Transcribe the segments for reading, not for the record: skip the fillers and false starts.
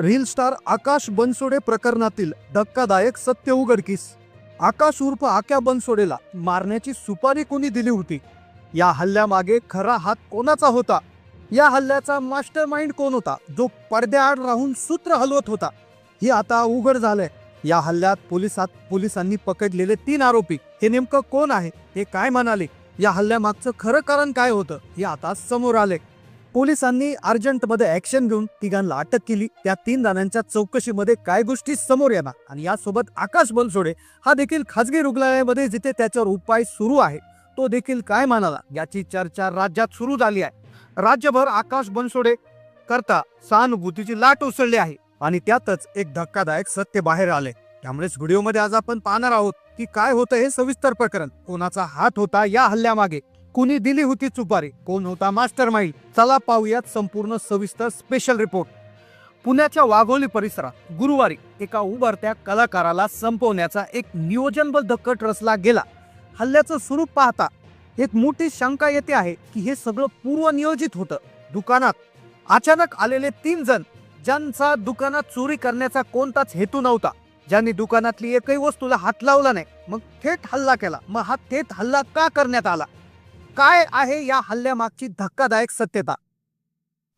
Reel star आकाश बनसोडे प्रकरणातील धक्कादायक सत्य उघडकीस. आकाश उर्फ आक्या बनसोडेला मारण्याची सुपारी कोणी दिली होती? या हल्ल्यामागे खरा हात कोणाचा होता? या हल्ल्याचा मास्टर माइंड कोण होता, जो पडद्याआड राहून सूत्र हलवत होता? हे आता उघड झालंय. या हल्ल्यात पोलिसांनी पकडलेले 3 आरोपी हे नेमकं कोण आहे, हे काय म्हणाले, या हल्ल्यामागचं खरं कारण काय होतं, हे आता समोर आले. पोलिसांनी अर्जंटमध्ये ऍक्शन घेऊन तिघांना अटक केली. त्या 3 जणांच्या चौकशीमध्ये काय गोष्टी समोर येणार आणि यासोबत आकाश बनसोडे हा देखील खासगी रुग्णालयामध्ये जिथे त्याच्यावर उपाय सुरू आहे तो देखील काय म्हणाला, याची चर्चा राज्यात सुरू झाली आहे. राज्यभर आकाश बनसोडे करता सहानुभूतीची लाट उसळली आहे आणि त्यातच एक धक्कादायक सत्य बाहेर आले. त्यामुळेच व्हिडिओमध्ये आज आपण पाहणार आहोत की काय होतं हे सविस्तर प्रकरण, कोणाचा हात होता या हल्ल्यामागे, कुणी दिली होती सुपारी, कोण होता मास्टर माइंड. चला पाहूयात संपूर्ण सविस्तर स्पेशल रिपोर्ट. पुण्याच्या वाघोली परिसरात गुरुवारी एका उभरत्या कलाकाराला संपवण्याचा एक नियोजनबद्ध कट रचला गेला. हल्ल्याचं स्वरूप पाहता एक मोठी शंका येते आहे की हे सगळं पूर्वनियोजित होतं. दुकानात अचानक आलेले 3 जण, ज्यांचा दुकानात चोरी करण्याचा कोणताच हेतू नव्हता, ज्यांनी दुकानातली एकही वस्तूला हात लावला नाही, मग थेट हल्ला केला. मग हा थेट हल्ला का करण्यात आला? काय आहे या हल्ल्यामागची धक्कादायक सत्यता?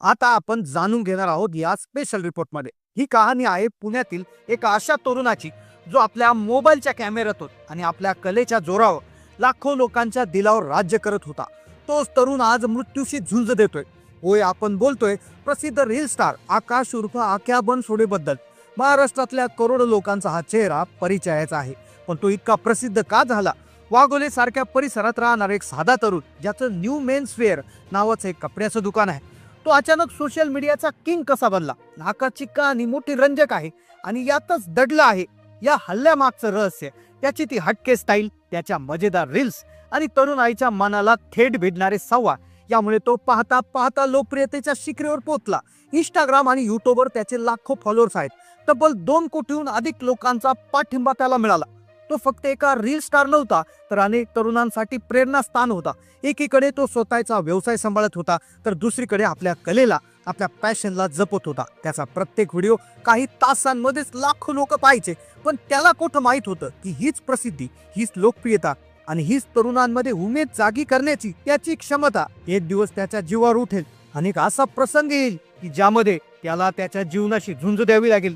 आता आपण जाणून घेणार आहोत या स्पेशल रिपोर्टमध्ये. ही कहाणी आहे पुण्यातील एका अशा तरुणाची जो आपल्या मोबाईलच्या कॅमेऱ्यातून आणि आपल्या कलेच्या जोरावर लाखो लोकांच्या दिलावर राज्य करत होता. तोच तरुण आज मृत्यूशी झुंज देतोय. होय, आपण बोलतोय प्रसिद्ध रील स्टार आकाश उर्फ आक्या बनसोडे बद्दल. महाराष्ट्रातल्या करोडो लोकांचा हा चेहरा परिचयाचा आहे, पण तो इतका प्रसिद्ध का झाला? वाघोले सारख्या परिसरात राहणार एक साधा तरुण, ज्याचं न्यू मेन्स वेअर नावाचं एक कपड्याचं दुकान आहे, तो अचानक सोशल मीडियाचा किंग कसा बनला? आकाशची कहाणी मोठी रंजक आहे आणि यातच दडलं आहे या हल्ल्यामागचं रहस्य. त्याची ती हटके स्टाईल, त्याच्या मजेदार रील्स आणि तरुणाईच्या मनाला थेट भिडणारे संवाद, यामुळे तो पाहता पाहता लोकप्रियतेच्या शिखरेवर पोहोचला. इंस्टाग्राम आणि युट्यूबवर त्याचे लाखो फॉलोअर्स आहेत. तब्बल 2 कोटीहून अधिक लोकांचा पाठिंबा त्याला मिळाला. तो फक्त एका रील स्टार नव्हता, तर अनेक तरुणांसाठी प्रेरणास्थान होता. एकीकडे तो स्वतःचा व्यवसाय सांभाळत होता, तर दुसरीकडे आपल्या कलेला, आपल्या पॅशनला जपत होता. त्याचा प्रत्येक व्हिडिओ काही तासांमध्येच लाखो लोक पाहायचे. पण त्याला कुठं माहित होतं की हीच प्रसिद्धी, हीच लोकप्रियता आणि हीच तरुणांमध्ये उमेद जागी करण्याची त्याची क्षमता एक दिवस त्याच्या जीवावर उठेल आणि एक असा प्रसंग येईल की ज्यामध्ये त्याला त्याच्या जीवनाशी झुंज द्यावी लागेल.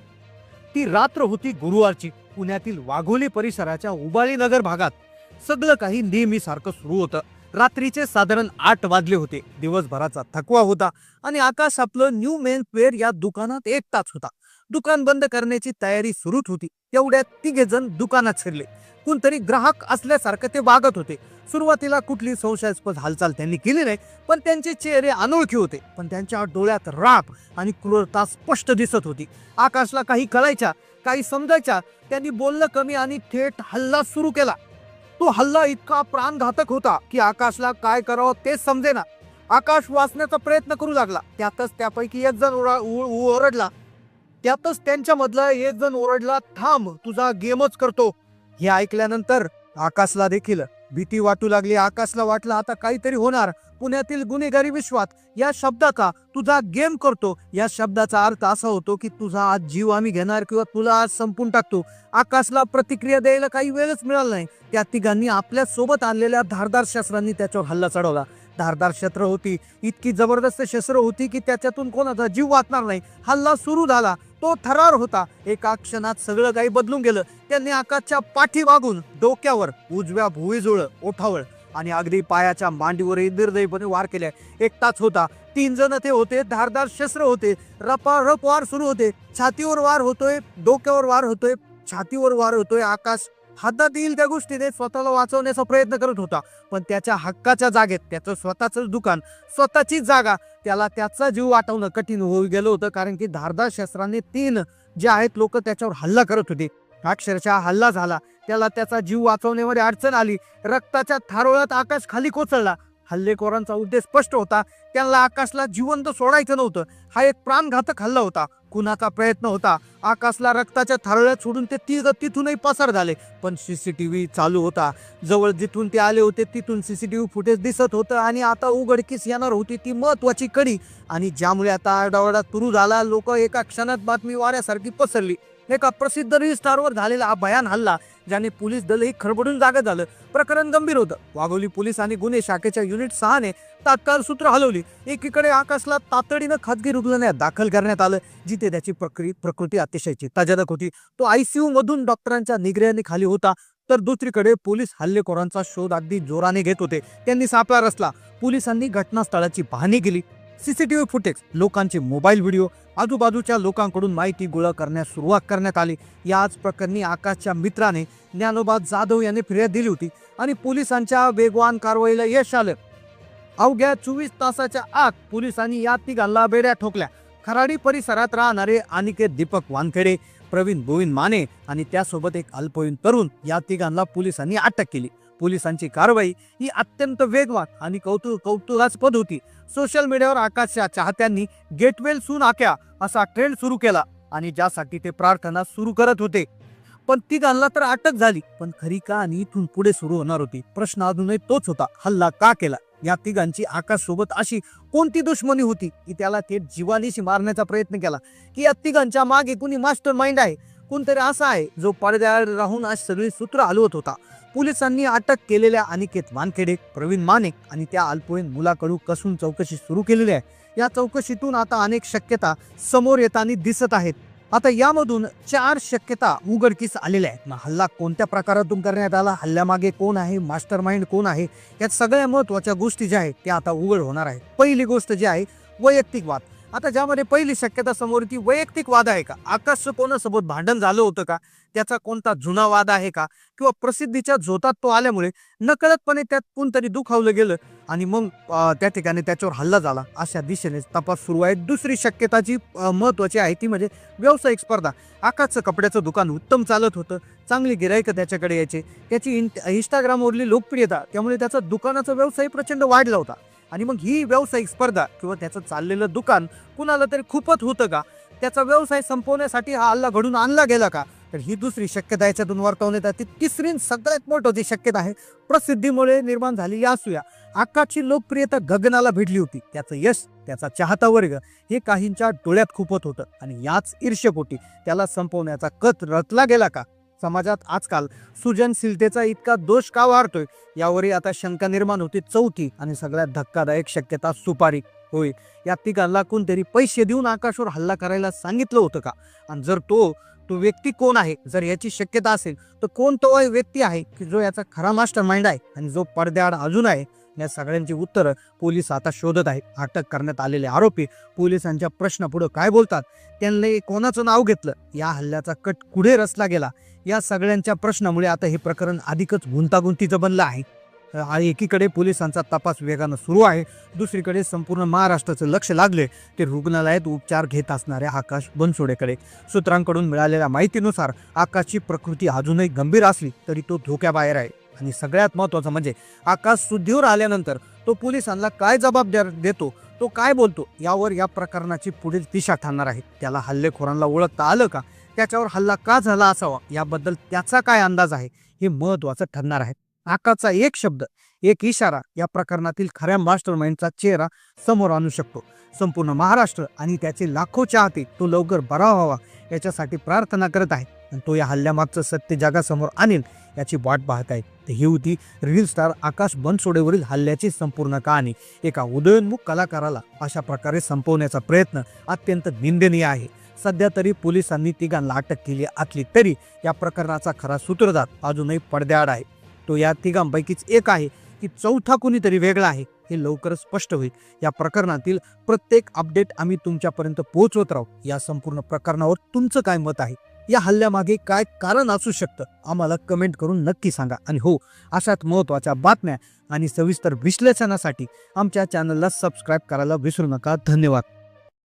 ती रात्र होती गुरुवारची. पुण्यातील वाघोली परिसराच्या उबाळी नगर भागात सगळं काही नेहमीसारखं सुरू होतं. रात्रीचे साधारण 8 वाजले होते. दिवसभराचा थकवा होता आणि आकाश आपलं न्यू मेन्स वेअर या दुकानात एकटाच होता. दुकान बंद करण्याची तयारी सुरूच होती. एवढ्यात 3 जण दुकानात शिरले. कोणतरी ग्राहक असल्यासारखं ते वागत होते. सुरुवातीला कुठली संशयास्पद हालचाल त्यांनी केली नाही, पण त्यांचे चेहरे अनोळखी होते. पण त्यांच्या डोळ्यात राग आणि क्रूरता स्पष्ट दिसत होती. आकाशला काही कळायच्या, काही समजायच्या. त्यांनी बोलणं कमी आणि थेट हल्ला सुरू केला. तो हल्ला इतका प्राणघातक होता की आकाशला काय करावं तेच समजेना. आकाश वाचण्याचा प्रयत्न करू लागला. त्यातच त्यापैकी एक जण ओरडला. त्यांच्यामधला एक जण ओरडला, थांब, तुझा गेमच करतो. हे ऐकल्यानंतर आकाशला देखील भीती वाटू लागली. आकाशला वाटलं आता काहीतरी होणार. पुण्यातील गुन्हेगारी विश्वात या शब्दाचा, तुझा गेम करतो, या शब्दाचा अर्थ असा होतो की तुझा आज जीव आम्ही घेणार किंवा तुला आज संपून टाकतो. आकाशला प्रतिक्रिया द्यायला काही वेळच मिळाला नाही. त्या तिघांनी आपल्या सोबत आणलेल्या धारदार शस्त्रांनी त्याच्यावर हल्ला चढवला. धारदार शस्त्र होती, इतकी जबरदस्त शस्त्र होती की त्याच्यातून कोणाचा जीव वाचणार नाही. हल्ला सुरू झाला. तो थरार होता. एका क्षणात सगळं काही बदलून गेलं. त्यांनी आकाशच्या पाठीमागून, डोक्यावर, उजव्या भुईजवळ, ओठावळ आणि अगदी पायाच्या मांडीवरही निर्दयीपणे वार केले. एकटाच होता. 3 जण ते होते. धारदार शस्त्र होते. रपारप वार सुरू होते. छातीवर वार होतोय, डोक्यावर वार होतोय, छातीवर वार होतोय. आकाश हातात येईल त्या गोष्टीने स्वतःला वाचवण्याचा प्रयत्न करत होता. पण त्याच्या हक्काच्या जागेत, त्याचं स्वतःच दुकान, स्वतःची जागा, त्याला त्याचा जीव वाचवणं कठीण होऊन गेलं होतं. कारण की धारदार शस्त्राने 3 जे आहेत लोक त्याच्यावर हल्ला करत होते. अक्षरशः हल्ला झाला. त्याला त्याचा जीव वाचवण्यामध्ये अडचण आली. रक्ताच्या थारोळ्यात आकाश खाली कोसळला. हल्लेखोरांचा उद्देश स्पष्ट होता. त्यांना आकाशला जिवंत सोडायचं नव्हतं. हा एक प्राणघातक हल्ला होता. खुनाचा प्रयत्न होता. आकाशला रक्ताच्या थारोळ्यात सोडून ते तिथूनही पसार झाले. पण सीसीटीव्ही चालू होता. जवळ जिथून ते आले होते तिथून सीसीटीव्ही फुटेज दिसत होतं आणि आता उघडकीस येणार होती ती महत्वाची कडी, आणि ज्यामुळे आता आरडाओरडा सुरू झाला. लोक एका क्षणात बातमी वाऱ्यासारखी पसरली. एका प्रसिद्ध रील स्टारवर झालेला हा भयान हल्ला ज्याने पोलीस दलही खडबडून जागं झालं. प्रकरण गंभीर होतं. वाघोली पोलीस आणि गुन्हे शाखेच्या युनिट 6 ने तात्काळ सूत्र हलवली. एकीकडे आकाशला तातडीनं खासगी रुग्णालयात दाखल करण्यात आलं, जिथे त्याची प्रकृती अतिशय चिंताजनक होती. तो आयसीयू मधून डॉक्टरांच्या निगराणीखाली होता. तर दुसरीकडे पोलीस हल्लेखोरांचा शोध अगदी जोराने घेत होते. त्यांनी सापळा रचला. पोलिसांनी घटनास्थळाची पाहणी केली. सीसीटीव्ही फुटेज, लोकांचे मोबाईल व्हिडिओ, आजूबाजूच्या लोकांकडून माहिती गोळा करण्यास सुरुवात करण्यात आली. याच प्रकरणी आकाशच्या मित्राने ज्ञानोबा जाधव यांनी फिर्याद दिली होती आणि पोलिसांच्या वेगवान कारवाईला यश आलं. अवघ्या 24 तासाच्या आत पोलिसांनी या तिघांना बेड्या ठोकल्या. खराडी परिसरात राहणारे अनिकेत दीपक वानखेडे, प्रवीण गोविंद माने आणि त्यासोबत एक अल्पवयीन तरुण, या तिघांना पोलिसांनी अटक केली. पोलिसांची कारवाई ही अत्यंत वेगवान आणि कौतुकास्पद होती. सोशल मीडियावर आकाशच्या चाहत्यांनी गेट वेल सून आक्या असा ट्रेंड सुरू केला आणि ज्यासाठी ते प्रार्थना सुरू करत होते. पण तिघांना तर अटक झाली, पण खरी कहाणी इथून पुढे सुरू होणार होती. प्रश्न अजूनही तोच होता, हल्ला का केला? या तिघांची आकाश सोबत अशी कोणती दुश्मनी होती की त्याला थेट जीवानीशी मारण्याचा प्रयत्न केला? की या तिघांच्या मागे कुणी मास्टर माइंड आहे? कोणतरी असा आहे जो पडद्यावर राहून आज सगळी सूत्र हलवत होता? पोलिसांनी अटक केलेल्या अनिकेत वानखेडे, प्रवीण माने आणि त्या अल्पवयीन मुलाकडून कसून चौकशी सुरू केलेली आहे. या चौकशीतून आता अनेक शक्यता समोर येताना दिसत आहेत. आता यामधून 4 शक्यता उघडकीस आलेल्या आहेत. हल्ला कोणत्या प्रकारातून करण्यात आला, हल्ल्यामागे कोण आहे, मास्टर माइंड कोण आहे, यात सगळ्या महत्वाच्या गोष्टी ज्या आहेत त्या आता उघड होणार आहेत. पहिली गोष्ट जी आहे वैयक्तिक वाद. आता ज्यामध्ये पहिली शक्यता समोर ती वैयक्तिक वाद आहे का? आकाशचं कोणासोबत भांडण झालं होतं का? त्याचा कोणता जुना वाद आहे का? किंवा प्रसिद्धीच्या झोतात तो आल्यामुळे नकळतपणे त्यात कोणतरी दुखावलं गेलं आणि मग त्या ठिकाणी त्याच्यावर हल्ला झाला, अशा दिशेने तपास सुरू आहे. दुसरी शक्यता जी महत्वाची आहे ती म्हणजे व्यावसायिक स्पर्धा. आकाशचं कपड्याचं दुकान उत्तम चालत होतं, चांगली गिराईकं त्याच्याकडे यायचे, त्याची इंस्टाग्रामवरली लोकप्रियता, त्यामुळे त्याचा दुकानाचा व्यवसाय प्रचंड वाढला होता. आणि मग ही व्यावसायिक स्पर्धा किंवा त्याचं चाललेलं दुकान कुणाला तरी खूपच होतं का? त्याचा व्यवसाय संपवण्यासाठी हा हल्ला घडून आणला गेला का? तर ही दुसरी शक्यता याच्यातून वर्तवण्यात येते. तिसरी सगळ्यात मोठी शक्यता आहे प्रसिद्धीमुळे निर्माण झालेली असूया. आकाशची लोकप्रियता गगनाला भिडली होती. त्याचं यश, त्याचा चाहता वर्ग हे काहींच्या डोळ्यात खुपत होतं आणि याच ईर्ष्येपोटी त्याला संपवण्याचा कट रचला गेला का? समाजात आजकाल सृजनशीलतेचा इतका दोष का वाढतोय, यावरही आता शंका निर्माण होती. चौथी आणि सगळ्यात धक्कादायक शक्यता सुपारी. होय, या तिघांना कोणतरी पैसे देऊन आकाशवर हल्ला करायला सांगितलं होतं का? आणि जर तो व्यक्ती कोण आहे, जर याची शक्यता असेल तर कोण तो व्यक्ती आहे की जो याचा खरा मास्टर माइंड आहे आणि जो पडद्याआड अजून आहे? या सगळ्यांची उत्तरं पोलीस आता शोधत आहेत. अटक करण्यात आलेले आरोपी पोलिसांच्या प्रश्नापुढे काय बोलतात, त्यांनी कोणाचं नाव घेतलं, या हल्ल्याचा कट कुठे रचला गेला, या सगळ्यांच्या प्रश्नामुळे आता हे प्रकरण अधिकच गुंतागुंतीचं बनलं आहे. एकीकडे पोलिसांचा तपास वेगानं सुरू आहे, दुसरीकडे संपूर्ण महाराष्ट्राचं लक्ष लागले ते रुग्णालयात उपचार घेत असणाऱ्या आकाश बनसोडेकडे. सूत्रांकडून मिळालेल्या माहितीनुसार आकाशची प्रकृती अजूनही गंभीर असली तरी तो धोक्याबाहेर आहे. आणि सगळ्यात महत्वाचं म्हणजे आकाश शुद्धीवर आल्यानंतर तो पोलिसांना काय जबाब देतो, तो काय बोलतो, यावर या प्रकरणाची पुढील दिशा ठरणार आहे. त्याला हल्लेखोरांना ओळखता आलं का? त्याच्यावर हल्ला का झाला असावा, याबद्दल त्याचा काय अंदाज आहे, हे महत्वाचं ठरणार आहे. आकाशचा एक शब्द, एक इशारा या प्रकरणातील खऱ्या मास्टर माइंडचा चेहरा समोर आणू शकतो. संपूर्ण महाराष्ट्र आणि त्याचे लाखो चाहते तो लवकर बरा व्हावा याच्यासाठी प्रार्थना करत आहेत. आणि तो या हल्ल्यामागचं सत्य जगासमोर आणेल याची वाट पाहत आहे. तर ही होती रील स्टार आकाश बनसोडेवरील हल्ल्याची संपूर्ण कहाणी. एका उदयोन्मुख कलाकाराला अशा प्रकारे संपवण्याचा प्रयत्न अत्यंत निंदनीय आहे. सध्या तरी पोलिसांनी तिघांना अटक केली असली तरी या प्रकरणाचा खरा सूत्रधार अजूनही पडद्याआड आहे. तो या तिघांपैकीच एक आहे की चौथा कुणीतरी वेगळा आहे, हे लवकरच स्पष्ट होईल. या प्रकरणातील प्रत्येक अपडेट आम्ही तुमच्यापर्यंत पोहोचवत राहू. या संपूर्ण प्रकरणावर तुमचं काय मत आहे, या हल्ल्यामागे काय कारण असू शकतं, आम्हाला कमेंट करून नक्की सांगा. आणि हो, अशाच महत्त्वाच्या बातम्या आणि सविस्तर विश्लेषणासाठी आमच्या चॅनलला सबस्क्राईब करायला विसरू नका. धन्यवाद.